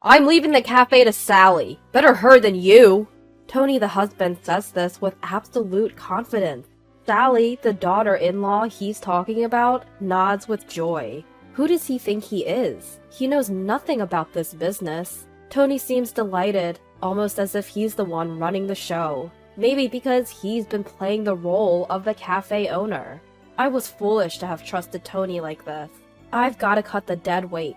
I'm leaving the cafe to Sally. Better her than you. Tony, the husband, says this with absolute confidence. Sally, the daughter-in-law he's talking about, nods with joy. Who does he think he is? He knows nothing about this business. Tony seems delighted, almost as if he's the one running the show. Maybe because he's been playing the role of the cafe owner. I was foolish to have trusted Tony like this. I've gotta cut the dead weight.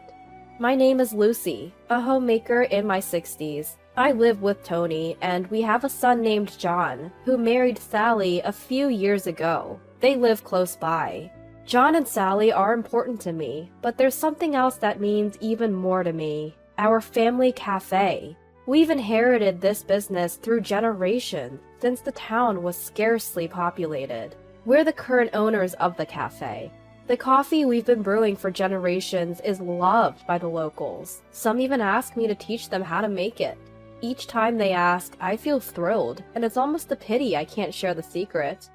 My name is Lucy, a homemaker in my 60s. I live with Tony, and we have a son named John, who married Sally a few years ago. They live close by. John and Sally are important to me, but there's something else that means even more to me. Our family cafe. We've inherited this business through generations, since the town was scarcely populated. We're the current owners of the cafe. The coffee we've been brewing for generations is loved by the locals. Some even ask me to teach them how to make it. Each time they ask, I feel thrilled, and it's almost a pity I can't share the secret.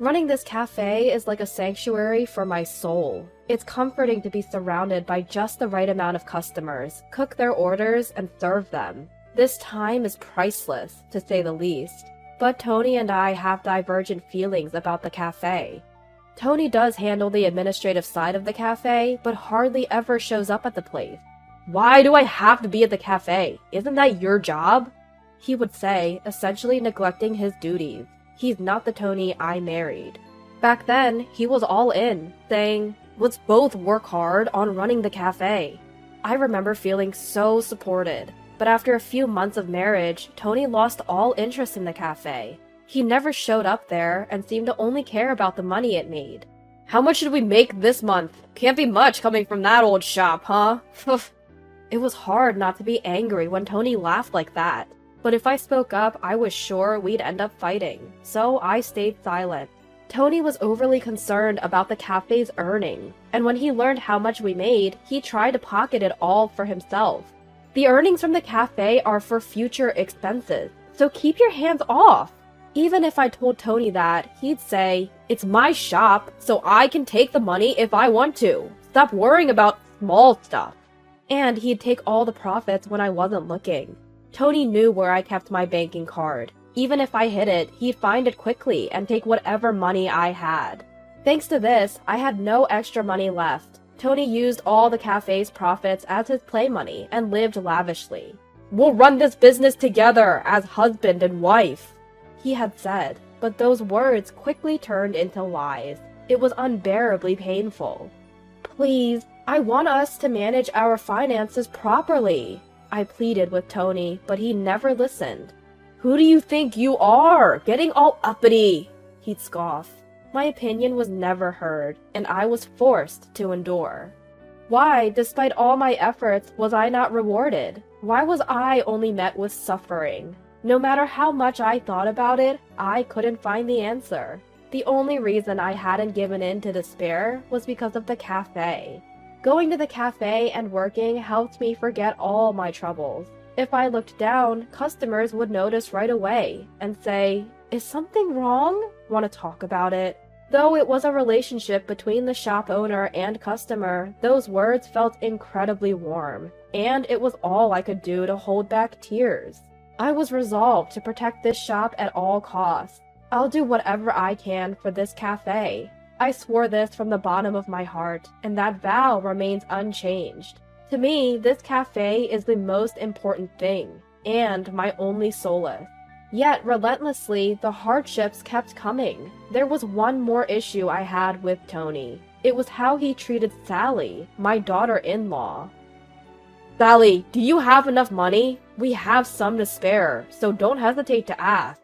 Running this cafe is like a sanctuary for my soul. It's comforting to be surrounded by just the right amount of customers, cook their orders, and serve them. This time is priceless, to say the least. But Tony and I have divergent feelings about the cafe. Tony does handle the administrative side of the cafe, but hardly ever shows up at the place. Why do I have to be at the cafe? Isn't that your job? He would say, essentially neglecting his duties. He's not the Tony I married. Back then, he was all in, saying, let's both work hard on running the cafe. I remember feeling so supported, but after a few months of marriage, Tony lost all interest in the cafe. He never showed up there and seemed to only care about the money it made. How much did we make this month? Can't be much coming from that old shop, huh? It was hard not to be angry when Tony laughed like that. But if I spoke up, I was sure we'd end up fighting. So I stayed silent. Tony was overly concerned about the cafe's earning, and when he learned how much we made, he tried to pocket it all for himself. The earnings from the cafe are for future expenses, so keep your hands off. Even if I told Tony that, he'd say, it's my shop, so I can take the money if I want to. Stop worrying about small stuff. And he'd take all the profits when I wasn't looking. Tony knew where I kept my banking card. Even if I hid it, he'd find it quickly and take whatever money I had. Thanks to this, I had no extra money left. Tony used all the cafe's profits as his play money and lived lavishly. We'll run this business together as husband and wife, he had said, but those words quickly turned into lies. It was unbearably painful. Please, I want us to manage our finances properly, I pleaded with Tony, but he never listened. Who do you think you are, getting all uppity? He'd scoff. My opinion was never heard, and I was forced to endure. Why, despite all my efforts, was I not rewarded? Why was I only met with suffering? No matter how much I thought about it, I couldn't find the answer. The only reason I hadn't given in to despair was because of the cafe. Going to the cafe and working helped me forget all my troubles. If I looked down, customers would notice right away and say, is something wrong? Want to talk about it? Though it was a relationship between the shop owner and customer, those words felt incredibly warm, and it was all I could do to hold back tears. I was resolved to protect this shop at all costs. I'll do whatever I can for this cafe. I swore this from the bottom of my heart, and that vow remains unchanged. To me, this cafe is the most important thing, and my only solace. Yet, relentlessly, the hardships kept coming. There was one more issue I had with Tony. It was how he treated Sally, my daughter-in-law. Sally, do you have enough money? We have some to spare, so don't hesitate to ask.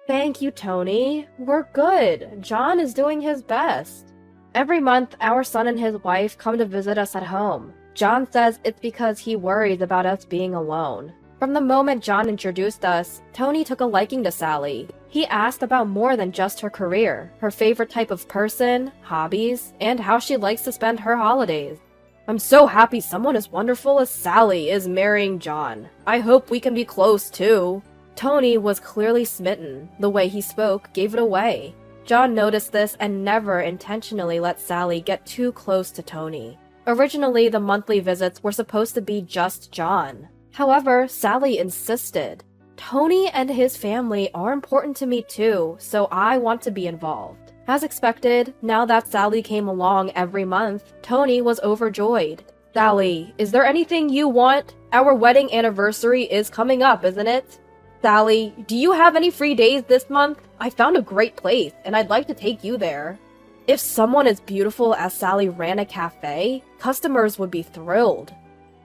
Thank you, Tony. We're good. John is doing his best. Every month, our son and his wife come to visit us at home. John says it's because he worries about us being alone. From the moment John introduced us, Tony took a liking to Sally. He asked about more than just her career, her favorite type of person, hobbies, and how she likes to spend her holidays. I'm so happy someone as wonderful as Sally is marrying John. I hope we can be close, too. Tony was clearly smitten. The way he spoke gave it away. John noticed this and never intentionally let Sally get too close to Tony. Originally, the monthly visits were supposed to be just John. However, Sally insisted. Tony and his family are important to me too, so I want to be involved. As expected, now that Sally came along every month, Tony was overjoyed. Sally, is there anything you want? Our wedding anniversary is coming up, isn't it? Sally, do you have any free days this month? I found a great place, and I'd like to take you there. If someone as beautiful as Sally ran a cafe, customers would be thrilled.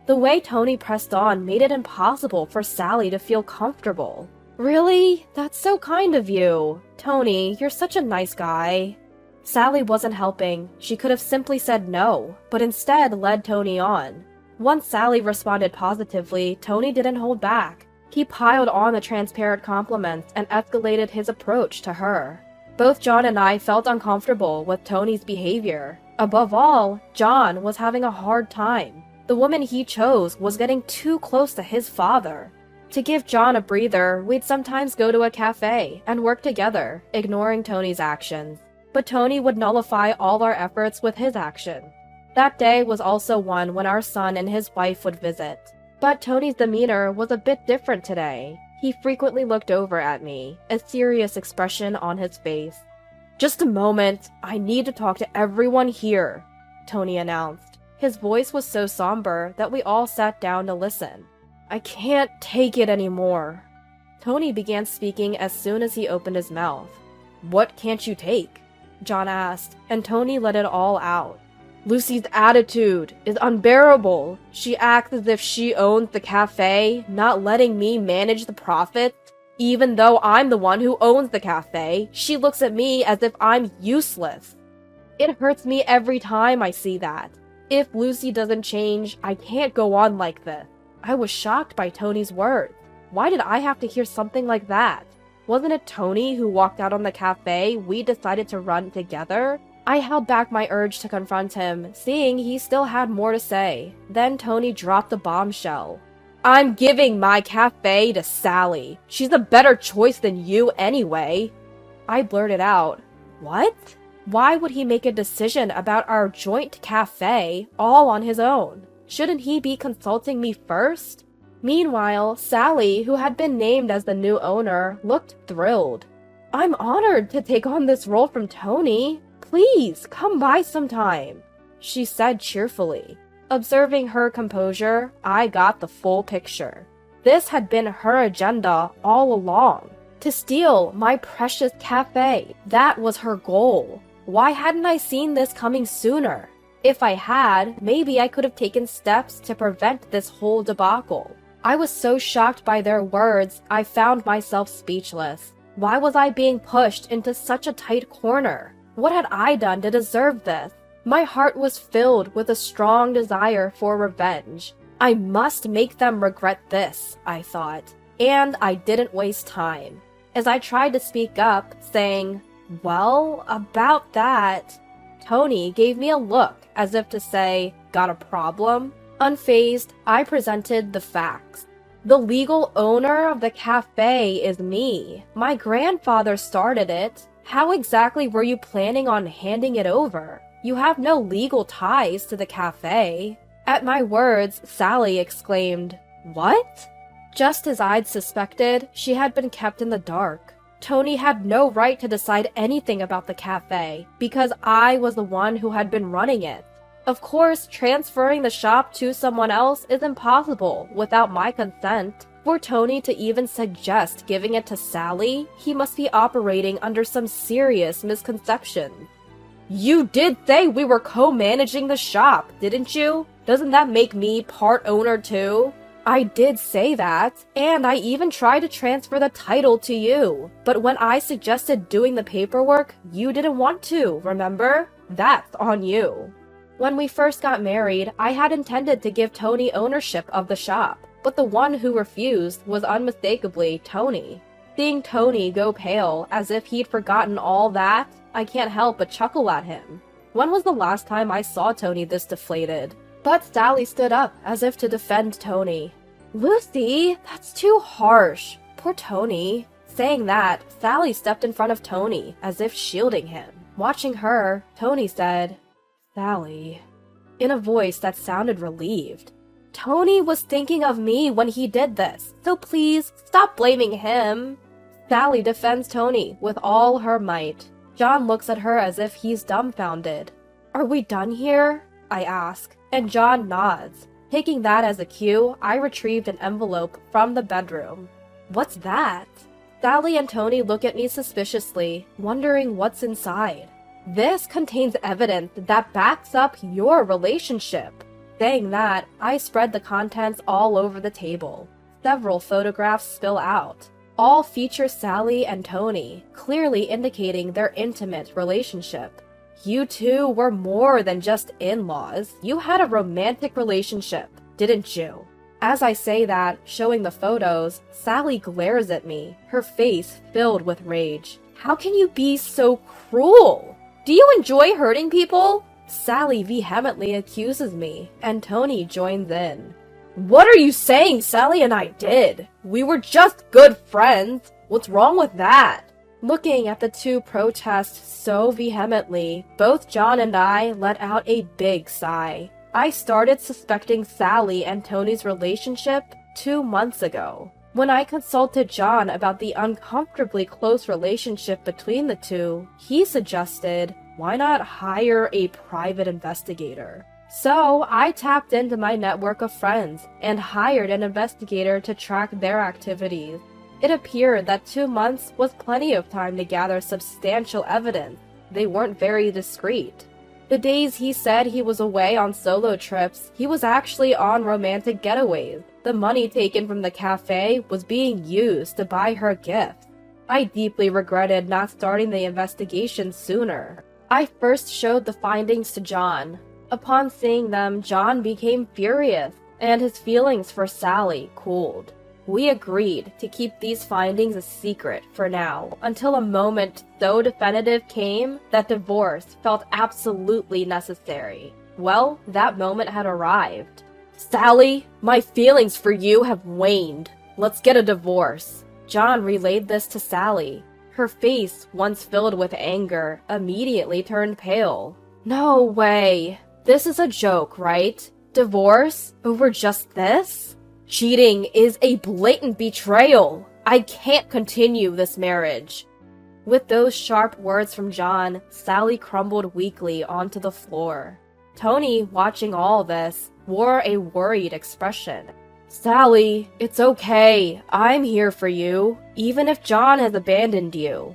The way Tony pressed on made it impossible for Sally to feel comfortable. Really? That's so kind of you. Tony, you're such a nice guy. Sally wasn't helping. She could have simply said no, but instead led Tony on. Once Sally responded positively, Tony didn't hold back. He piled on the transparent compliments and escalated his approach to her. Both John and I felt uncomfortable with Tony's behavior. Above all, John was having a hard time. The woman he chose was getting too close to his father. To give John a breather, we'd sometimes go to a cafe and work together, ignoring Tony's actions. But Tony would nullify all our efforts with his action. That day was also one when our son and his wife would visit. But Tony's demeanor was a bit different today. He frequently looked over at me, a serious expression on his face. "Just a moment, I need to talk to everyone here," Tony announced. His voice was so somber that we all sat down to listen. "I can't take it anymore." Tony began speaking as soon as he opened his mouth. "What can't you take?" John asked, and Tony let it all out. "Lucy's attitude is unbearable. She acts as if she owns the cafe, not letting me manage the profits. Even though I'm the one who owns the cafe, she looks at me as if I'm useless. It hurts me every time I see that. If Lucy doesn't change, I can't go on like this." I was shocked by Tony's words. Why did I have to hear something like that? Wasn't it Tony who walked out on the cafe we decided to run together? I held back my urge to confront him, seeing he still had more to say. Then Tony dropped a bombshell. "I'm giving my cafe to Sally. She's a better choice than you anyway." I blurted out, "What? Why would he make a decision about our joint cafe all on his own? Shouldn't he be consulting me first?" Meanwhile, Sally, who had been named as the new owner, looked thrilled. "I'm honored to take on this role from Tony. Please, come by sometime," she said cheerfully. Observing her composure, I got the full picture. This had been her agenda all along. To steal my precious cafe. That was her goal. Why hadn't I seen this coming sooner? If I had, maybe I could have taken steps to prevent this whole debacle. I was so shocked by their words, I found myself speechless. Why was I being pushed into such a tight corner? What had I done to deserve this? My heart was filled with a strong desire for revenge. I must make them regret this, I thought. And I didn't waste time. As I tried to speak up, saying, "Well, about that," Tony gave me a look as if to say, "Got a problem?" Unfazed, I presented the facts. The legal owner of the cafe is me. My grandfather started it. How exactly were you planning on handing it over? You have no legal ties to the cafe. At my words, Sally exclaimed, "What?" Just as I'd suspected, she had been kept in the dark. Tony had no right to decide anything about the cafe, because I was the one who had been running it. Of course, transferring the shop to someone else is impossible without my consent. For Tony to even suggest giving it to Sally, he must be operating under some serious misconception. "You did say we were co-managing the shop, didn't you? Doesn't that make me part owner too?" "I did say that, and I even tried to transfer the title to you. But when I suggested doing the paperwork, you didn't want to, remember? That's on you." When we first got married, I had intended to give Tony ownership of the shop, but the one who refused was unmistakably Tony. Seeing Tony go pale as if he'd forgotten all that, I can't help but chuckle at him. When was the last time I saw Tony this deflated? But Sally stood up as if to defend Tony. "Lucy, that's too harsh. Poor Tony." Saying that, Sally stepped in front of Tony as if shielding him. Watching her, Tony said, "Sally," in a voice that sounded relieved. Tony was thinking of me when he did this, so please stop blaming him. Sally defends Tony with all her might. John looks at her as if he's dumbfounded. Are we done here? I ask, and John nods. Taking that as a cue, I retrieved an envelope from the bedroom. What's that? Sally and Tony look at me suspiciously, wondering what's inside. This contains evidence that backs up your relationship. Saying that, I spread the contents all over the table. Several photographs spill out. All feature Sally and Tony, clearly indicating their intimate relationship. You two were more than just in-laws. You had a romantic relationship, didn't you? As I say that, showing the photos, Sally glares at me, her face filled with rage. How can you be so cruel? Do you enjoy hurting people? Sally vehemently accuses me, and Tony joins in. What are you saying Sally and I did? We were just good friends. What's wrong with that? Looking at the two protest so vehemently, both John and I let out a big sigh. I started suspecting Sally and Tony's relationship 2 months ago. When I consulted John about the uncomfortably close relationship between the two, he suggested, why not hire a private investigator? So I tapped into my network of friends and hired an investigator to track their activities. It appeared that 2 months was plenty of time to gather substantial evidence. They weren't very discreet. The days he said he was away on solo trips, he was actually on romantic getaways. The money taken from the cafe was being used to buy her gifts. I deeply regretted not starting the investigation sooner. I first showed the findings to John. Upon seeing them, John became furious, and his feelings for Sally cooled. We agreed to keep these findings a secret for now, until a moment so definitive came that divorce felt absolutely necessary. Well, that moment had arrived. Sally, my feelings for you have waned. Let's get a divorce. John relayed this to Sally. Her face, once filled with anger, immediately turned pale. No way. This is a joke, right? Divorce? Over just this? Cheating is a blatant betrayal. I can't continue this marriage. With those sharp words from John, Sally crumbled weakly onto the floor. Tony, watching all this, wore a worried expression. Sally, it's okay. I'm here for you, even if John has abandoned you.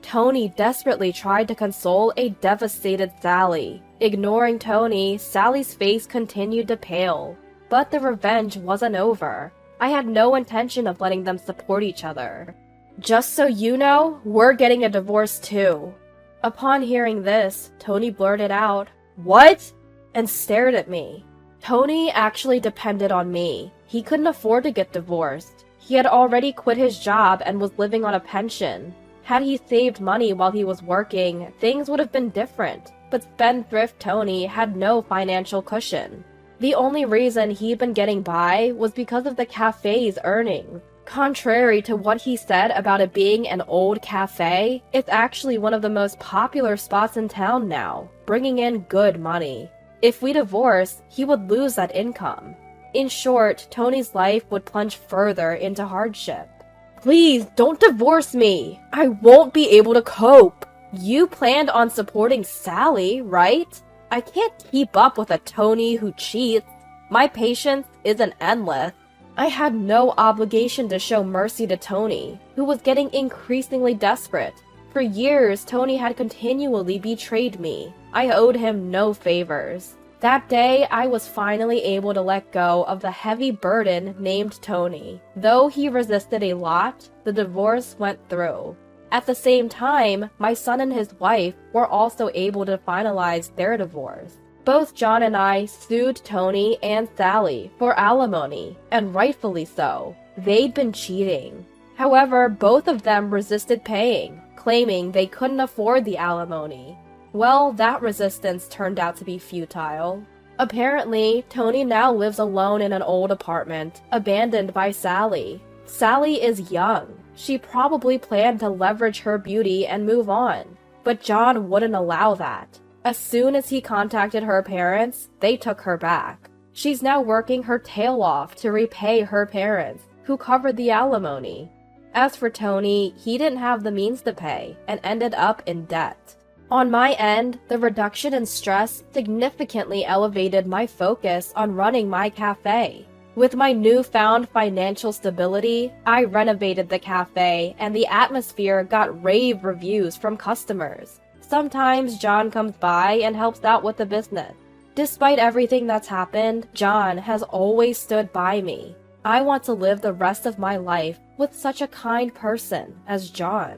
Tony desperately tried to console a devastated Sally. Ignoring Tony, Sally's face continued to pale. But the revenge wasn't over. I had no intention of letting them support each other. Just so you know, we're getting a divorce too. Upon hearing this, Tony blurted out, What? And stared at me. Tony actually depended on me. He couldn't afford to get divorced. He had already quit his job and was living on a pension. Had he saved money while he was working, things would have been different. But spendthrift Tony had no financial cushion. The only reason he'd been getting by was because of the cafe's earnings. Contrary to what he said about it being an old cafe, it's actually one of the most popular spots in town now, bringing in good money. If we divorced, he would lose that income. In short, Tony's life would plunge further into hardship. Please, don't divorce me! I won't be able to cope! You planned on supporting Sally, right? I can't keep up with a Tony who cheats. My patience isn't endless. I had no obligation to show mercy to Tony, who was getting increasingly desperate. For years, Tony had continually betrayed me. I owed him no favors. That day, I was finally able to let go of the heavy burden named Tony. Though he resisted a lot, the divorce went through. At the same time, my son and his wife were also able to finalize their divorce. Both John and I sued Tony and Sally for alimony, and rightfully so. They'd been cheating. However, both of them resisted paying, claiming they couldn't afford the alimony. Well, that resistance turned out to be futile. Apparently, Tony now lives alone in an old apartment, abandoned by Sally. Sally is young. She probably planned to leverage her beauty and move on. But John wouldn't allow that. As soon as he contacted her parents, they took her back. She's now working her tail off to repay her parents, who covered the alimony. As for Tony, he didn't have the means to pay and ended up in debt. On my end, the reduction in stress significantly elevated my focus on running my cafe. With my newfound financial stability, I renovated the cafe and the atmosphere got rave reviews from customers. Sometimes John comes by and helps out with the business. Despite everything that's happened, John has always stood by me. I want to live the rest of my life with such a kind person as John.